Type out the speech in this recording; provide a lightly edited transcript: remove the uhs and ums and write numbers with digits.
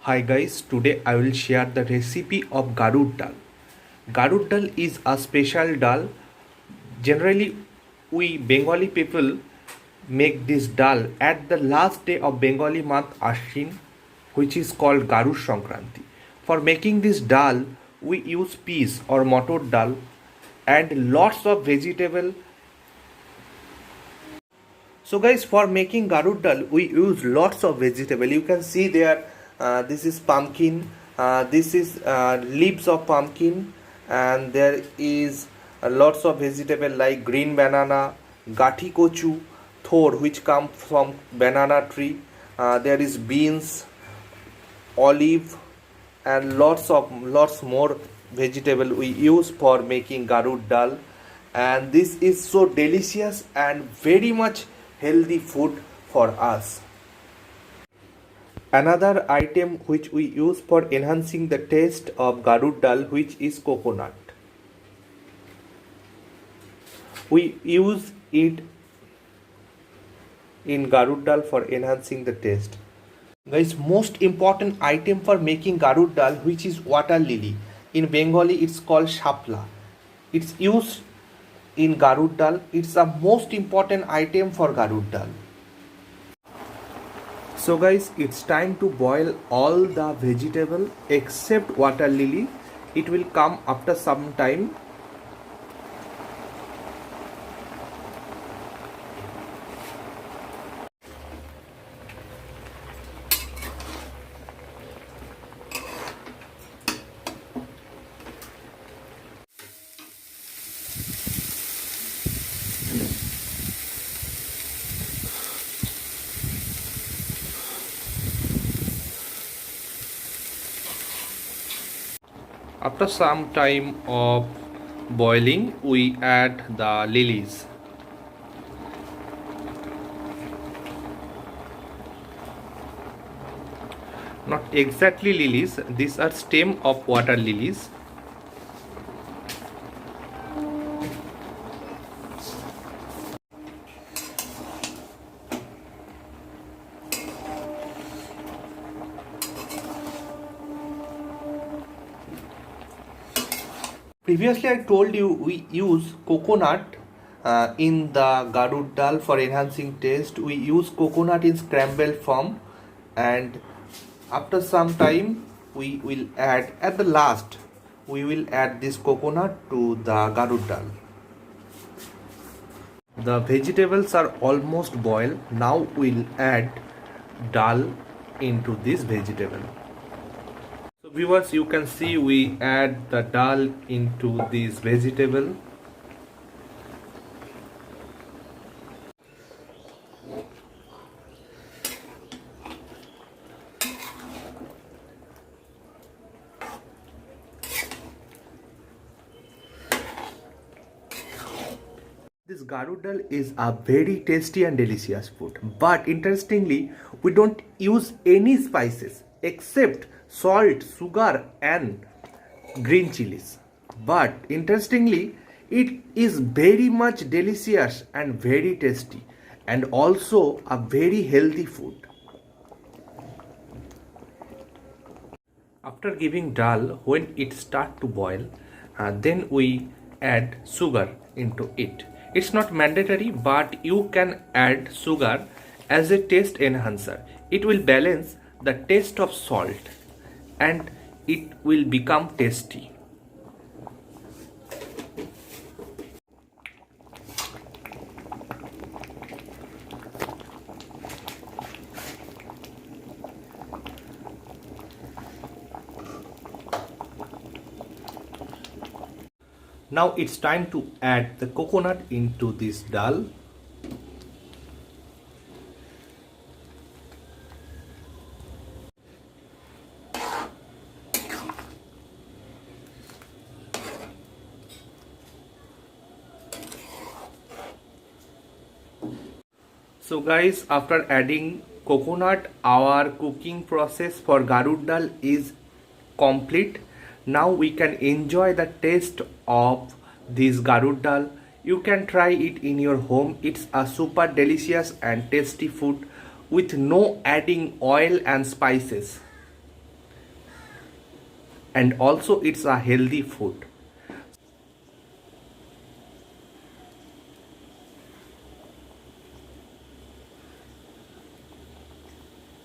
Hi guys, today I will share the recipe of Garud dal. Garud dal is a special dal. Generally, we Bengali people make this dal at the last day of Bengali month Ashwin, which is called Garu Sankranti. For making this dal, we use peas or motor dal and lots of vegetable. So guys, for making garud dal, we use lots of vegetable. You can see there, this is pumpkin, this is leaves of pumpkin, and there is lots of vegetable like green banana, gathi kochu, thor which come from banana tree. There is beans, olive, and lots more vegetable we use for making garud dal, and this is so delicious and very much healthy food for us. Another item which we use for enhancing the taste of garud dal, which is coconut. We use it in garud dal for enhancing the taste. Guys, most important item for making garud dal, which is water lily. In Bengali it's called shapla. It's used in garud dal. It's a most important item for garud dal. So guys, it's time to boil all the vegetable except water lily. It will come after some time. After some time of boiling, we add the lilies. Not exactly lilies, these are stem of water lilies. Previously I told you we use coconut in the garud dal for enhancing taste. We use coconut in scrambled form, and after some time we will add, at the last we will add this coconut to the garud dal. The vegetables are almost boiled. Now we'll add dal into this vegetable. So viewers, you can see we add the dal into this vegetable. This garud dal is a very tasty and delicious food, but interestingly we don't use any spices except salt, sugar and green chilies. But interestingly, it is very much delicious and very tasty, and also a very healthy food. After giving dal, when it start to boil, then we add sugar into it. It's not mandatory, but you can add sugar as a taste enhancer. It will balance the taste of salt and it will become tasty. Now it's time to add the coconut into this dal. So guys, after adding coconut, our cooking process for garud dal is complete. Now we can enjoy the taste of this garud dal. You can try it in your home. It's a super delicious and tasty food with no adding oil and spices. and also it's a healthy food.